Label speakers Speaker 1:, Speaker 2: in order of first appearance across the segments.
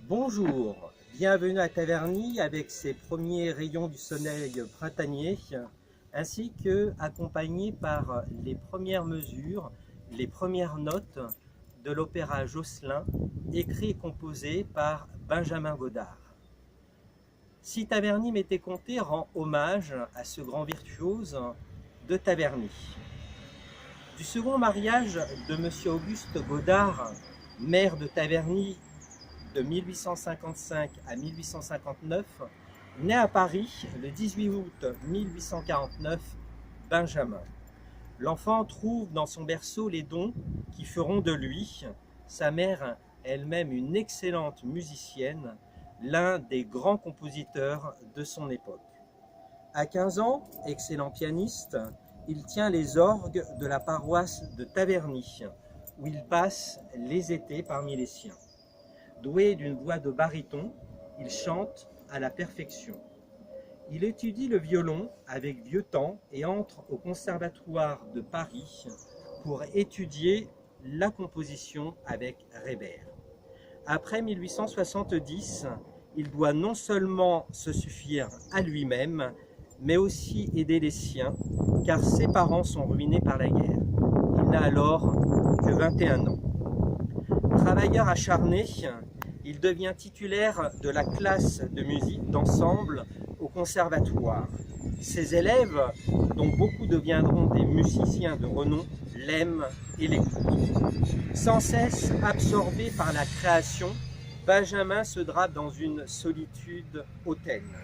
Speaker 1: Bonjour, bienvenue à Taverny avec ses premiers rayons du soleil printanier, ainsi que accompagné par les premières mesures, les premières notes de l'opéra Josselin, écrit et composé par Benjamin Godard. Si Taverny m'était compté rend hommage à ce grand virtuose de Taverny. Du second mariage de M. Auguste Godard, maire de Taverny de 1855 à 1859, né à Paris le 18 août 1849, Benjamin. L'enfant trouve dans son berceau les dons qui feront de lui, sa mère elle-même une excellente musicienne, l'un des grands compositeurs de son époque. À 15 ans, excellent pianiste, il tient les orgues de la paroisse de Taverny, où il passe les étés parmi les siens. Doué d'une voix de baryton, il chante à la perfection. Il étudie le violon avec Vieuxtemps et entre au Conservatoire de Paris pour étudier la composition avec Reber. Après 1870, il doit non seulement se suffire à lui-même, mais aussi aider les siens, car ses parents sont ruinés par la guerre. Il n'a alors que 21 ans. Travailleur acharné, il devient titulaire de la classe de musique d'ensemble au conservatoire. Ses élèves, dont beaucoup deviendront des musiciens de renom, l'aiment et l'écoutent. Sans cesse absorbé par la création, Benjamin se drape dans une solitude hautaine.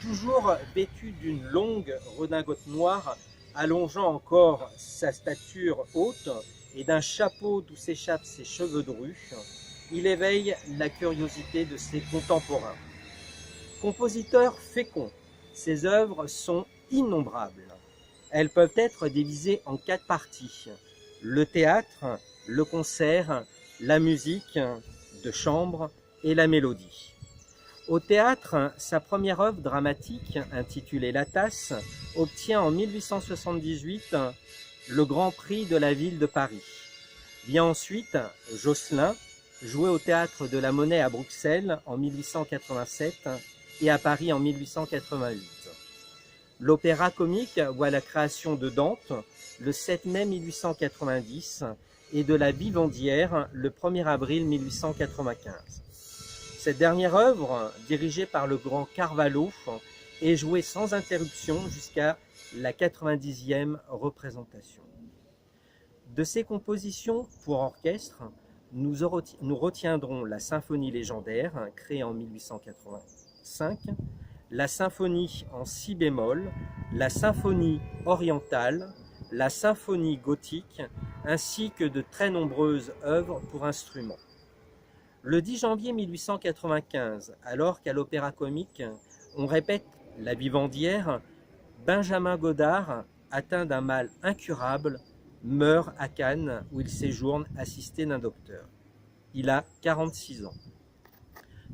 Speaker 1: Toujours vêtu d'une longue redingote noire, allongeant encore sa stature haute, et d'un chapeau d'où s'échappent ses cheveux drus, il éveille la curiosité de ses contemporains. Compositeur fécond, ses œuvres sont innombrables. Elles peuvent être divisées en 4 parties: le théâtre, le concert, la musique de chambre et la mélodie. Au théâtre, sa première œuvre dramatique, intitulée La Tasse, obtient en 1878 le Grand Prix de la ville de Paris. Vient ensuite Josselin, joué au Théâtre de la Monnaie à Bruxelles en 1887 et à Paris en 1888. L'opéra comique voit la création de Dante le 7 mai 1890 et de la Vivandière le 1er avril 1895. Cette dernière œuvre, dirigée par le grand Carvalho, est jouée sans interruption jusqu'à la 90e représentation. De ses compositions pour orchestre, nous retiendrons la symphonie légendaire, créée en 1885, la symphonie en si bémol, la symphonie orientale, la symphonie gothique, ainsi que de très nombreuses œuvres pour instruments. Le 10 janvier 1895, alors qu'à l'Opéra Comique, on répète la Vivandière, Benjamin Godard, atteint d'un mal incurable, meurt à Cannes où il séjourne assisté d'un docteur. Il a 46 ans.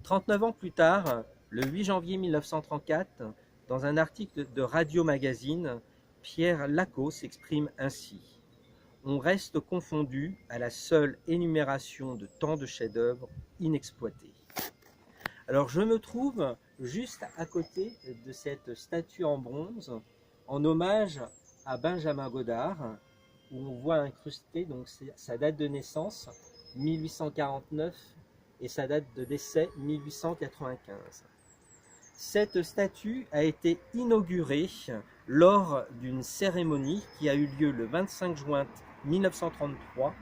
Speaker 1: 39 ans plus tard, le 8 janvier 1934, dans un article de Radio Magazine, Pierre Lacot s'exprime ainsi: « On reste confondu à la seule énumération de tant de chefs-d'œuvre inexploités. » Alors je me trouve juste à côté de cette statue en bronze en hommage à Benjamin Godard, où on voit incrusté donc sa date de naissance 1849 et sa date de décès 1895. Cette statue a été inaugurée lors d'une cérémonie qui a eu lieu le 25 juin 1933,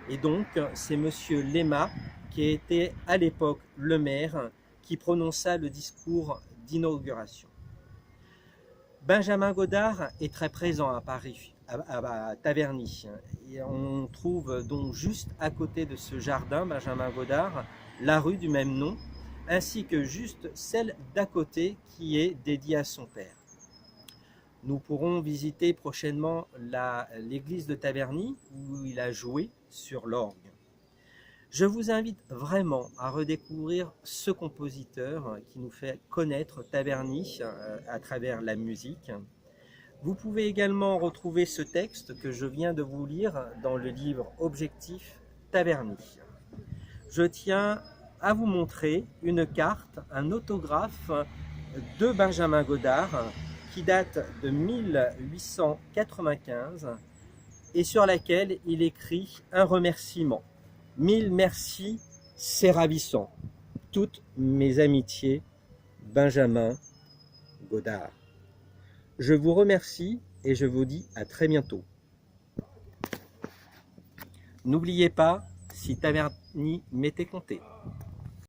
Speaker 1: et donc c'est monsieur Léma, qui était à l'époque le maire, qui prononça le discours d'inauguration. Benjamin Godard est très présent à Paris, à Taverny. Et on trouve donc juste à côté de ce jardin, Benjamin Godard, la rue du même nom, ainsi que juste celle d'à côté qui est dédiée à son père. Nous pourrons visiter prochainement l'église de Taverny où il a joué sur l'orgue. Je vous invite vraiment à redécouvrir ce compositeur qui nous fait connaître Taverny à travers la musique. Vous pouvez également retrouver ce texte que je viens de vous lire dans le livre Objectif Taverny. Je tiens à vous montrer une carte, un autographe de Benjamin Godard qui date de 1895 et sur laquelle il écrit un remerciement. 1000 merci, c'est ravissant. Toutes mes amitiés, Benjamin Godard. Je vous remercie et je vous dis à très bientôt. N'oubliez pas, si Taverny m'était compté.